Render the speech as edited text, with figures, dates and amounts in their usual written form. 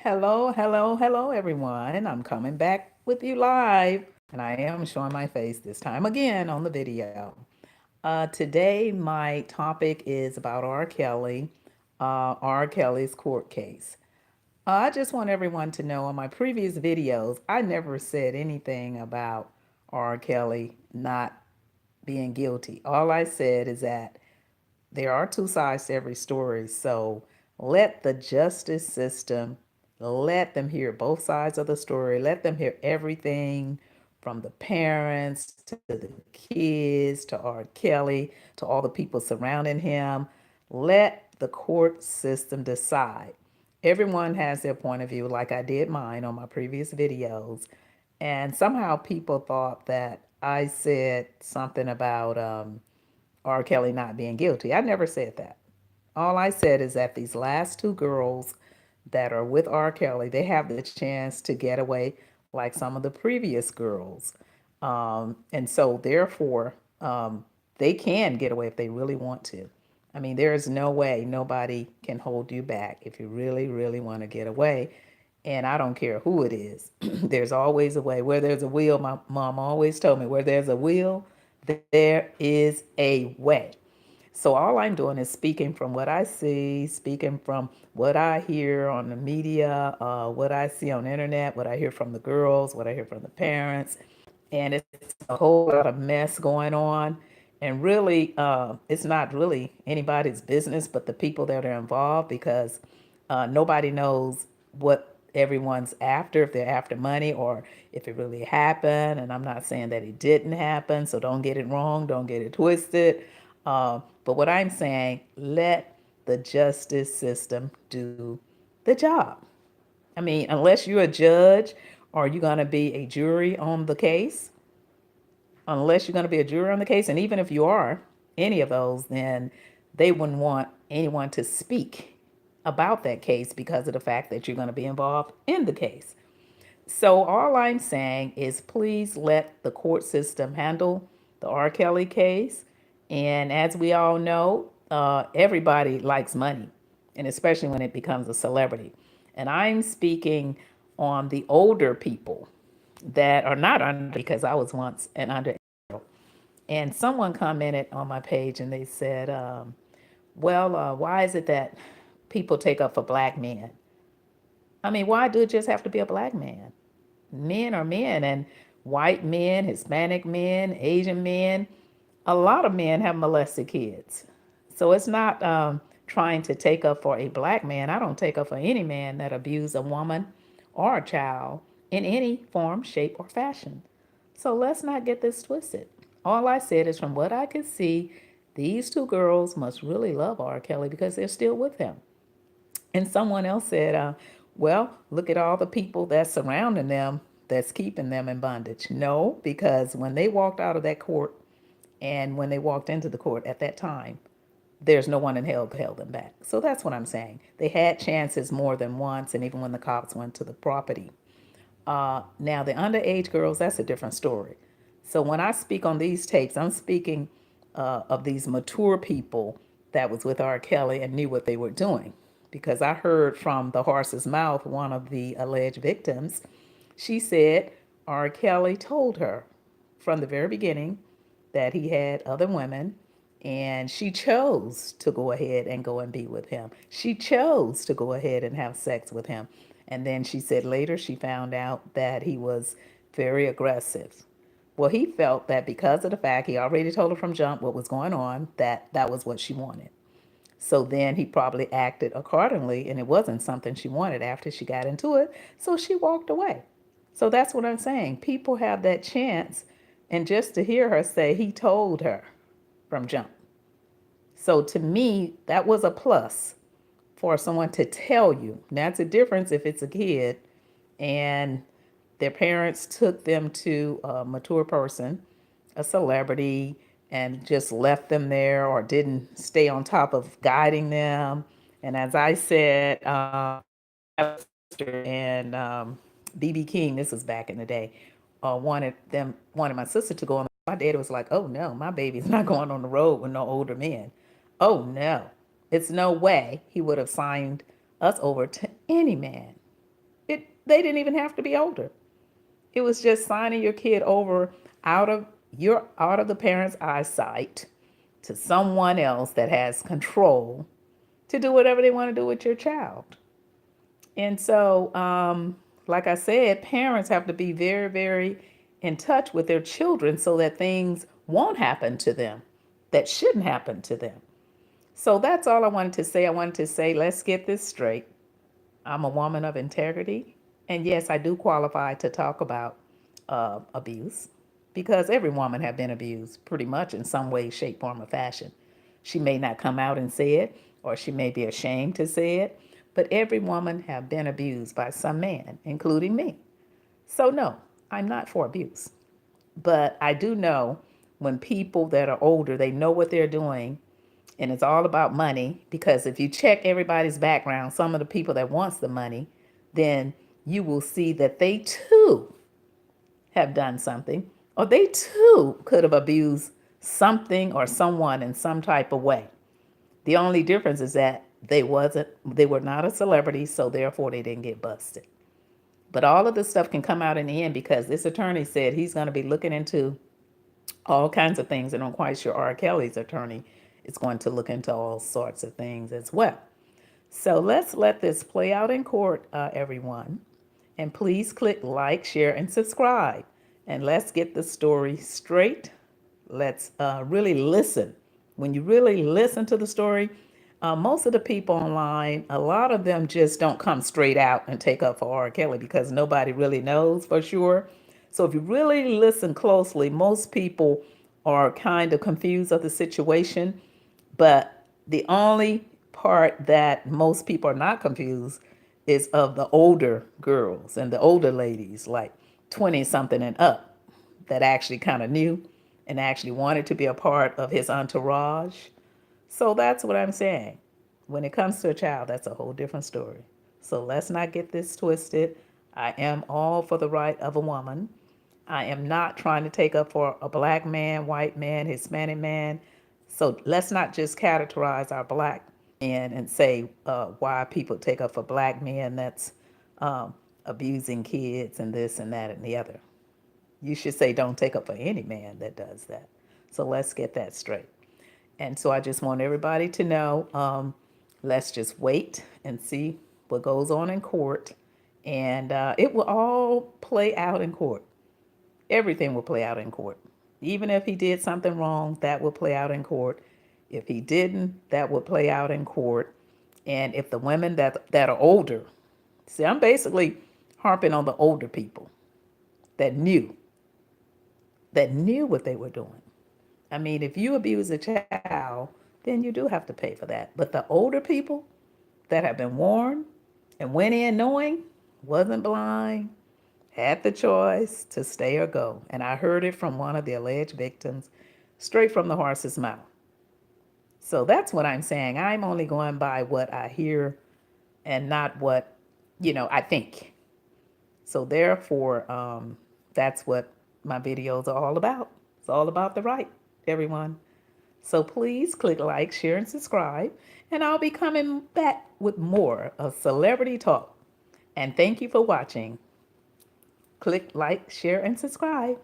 Hello, everyone. I'm coming back with you live, and I am showing my face this time again on the video. Today, my topic is about R. Kelly's court case. I just want everyone to know on my previous videos, I never said anything about R. Kelly not being guilty. All I said is that there are two sides to every story. So let the justice system, let them hear both sides of the story. Let them hear everything from the parents to the kids to R. Kelly to all the people surrounding him. Let the court system decide. Everyone has their point of view, like I did mine on my previous videos. And somehow people thought that I said something about R. Kelly not being guilty. I never said that. All I said is that these last two girls that are with R. Kelly, they have the chance to get away like some of the previous girls. And so, therefore, they can get away if they really want to. I mean, there is no way nobody can hold you back if you really, really want to get away. And I don't care who it is. There's always a way. Where there's a will, my mom always told me, where there's a will, there is a way. So all I'm doing is speaking from what I see, speaking from what I hear on the media, what I see on the internet, what I hear from the girls, what I hear from the parents. And it's a whole lot of mess going on. And really, it's not really anybody's business but the people that are involved because nobody knows what everyone's after, if they're after money or if it really happened. And I'm not saying that it didn't happen, so don't get it wrong, don't get it twisted. But what I'm saying, let the justice system do the job. I mean, unless you're a judge or you're going to be a jury on the case, unless you're going to be a juror on the case, and even if you are any of those, then they wouldn't want anyone to speak about that case because of the fact that you're going to be involved in the case. So all I'm saying is please let the court system handle the R. Kelly case. And as we all know, everybody likes money, and especially when it becomes a celebrity. And I'm speaking on the older people that are not under because I was once an under. And someone commented on my page and they said, why is it that people take up for black men? I mean, why do it just have to be a black man? Men are men, and white men, Hispanic men, Asian men, a lot of men have molested kids. So it's not trying to take up for a black man. I don't take up for any man that abused a woman or a child in any form, shape, or fashion. So let's not get this twisted. All I said is from what I could see, these two girls must really love R. Kelly because they're still with him. And someone else said, well, look at all the people that's surrounding them that's keeping them in bondage. No, because when they walked out of that court and when they walked into the court at that time, there's no one in hell to held them back. So that's what I'm saying. They had chances more than once, and even when the cops went to the property. Now, the underage girls, that's a different story. So when I speak on these tapes, I'm speaking of these mature people that was with R. Kelly and knew what they were doing. Because I heard from the horse's mouth, one of the alleged victims, she said R. Kelly told her from the very beginning that he had other women and she chose to go ahead and go and be with him. She chose to go ahead and have sex with him. And then she said later she found out that he was very aggressive. Well, he felt that because of the fact he already told her from jump what was going on, that that was what she wanted. So then he probably acted accordingly, and it wasn't something she wanted after she got into it. So she walked away. So that's what I'm saying. People have that chance, and just to hear her say he told her from jump. So to me, that was a plus for someone to tell you. Now, it's a difference if it's a kid and their parents took them to a mature person, a celebrity, and just left them there or didn't stay on top of guiding them. And as I said, and BB King, this was back in the day, wanted my sister to go on. My dad was like, "Oh no, my baby's not going on the road with no older men." Oh no, it's no way he would have signed us over to any man. They didn't even have to be older. It was just signing your kid over out of the parent's eyesight to someone else that has control to do whatever they want to do with your child. And so, like I said, parents have to be very, very in touch with their children so that things won't happen to them that shouldn't happen to them. So that's all I wanted to say. I wanted to say, let's get this straight. I'm a woman of integrity. And yes, I do qualify to talk about abuse because every woman have been abused pretty much in some way, shape, form, or fashion. She may not come out and say it, or she may be ashamed to say it, but every woman have been abused by some man, including me. So no, I'm not for abuse. But I do know when people that are older, they know what they're doing and it's all about money, because if you check everybody's background, some of the people that wants the money, then you will see that they too have done something, or they too could have abused something or someone in some type of way. The only difference is that they were not a celebrity, so therefore they didn't get busted. But all of this stuff can come out in the end because this attorney said he's going to be looking into all kinds of things, and I'm quite sure R. Kelly's attorney is going to look into all sorts of things as well. So let's let this play out in court, everyone. And please click like, share, and subscribe. And let's get the story straight. Let's really listen. When you really listen to the story, most of the people online, a lot of them just don't come straight out and take up for R. Kelly because nobody really knows for sure. So if you really listen closely, most people are kind of confused of the situation. But the only part that most people are not confused is of the older girls and the older ladies, like 20 something and up, that actually kind of knew and actually wanted to be a part of his entourage. So that's what I'm saying. When it comes to a child, that's a whole different story. So let's not get this twisted. I am all for the right of a woman. I am not trying to take up for a black man, white man, Hispanic man. So let's not just categorize our black men and say why people take up for black men that's abusing kids and this and that and the other. You should say don't take up for any man that does that. So let's get that straight. And so I just want everybody to know, let's just wait and see what goes on in court. And it will all play out in court. Everything will play out in court. Even if he did something wrong, that will play out in court. If he didn't, that will play out in court. And if the women that are older, see, I'm basically harping on the older people that knew what they were doing. I mean, if you abuse a child, then you do have to pay for that. But the older people that have been warned and went in knowing, wasn't blind, had the choice to stay or go. And I heard it from one of the alleged victims, straight from the horse's mouth. So that's what I'm saying. I'm only going by what I hear and not what, I think. So therefore, that's what my videos are all about. It's all about the right, everyone. So please click like, share, and subscribe. And I'll be coming back with more of Celebrity Talk. And thank you for watching. Click like, share, and subscribe.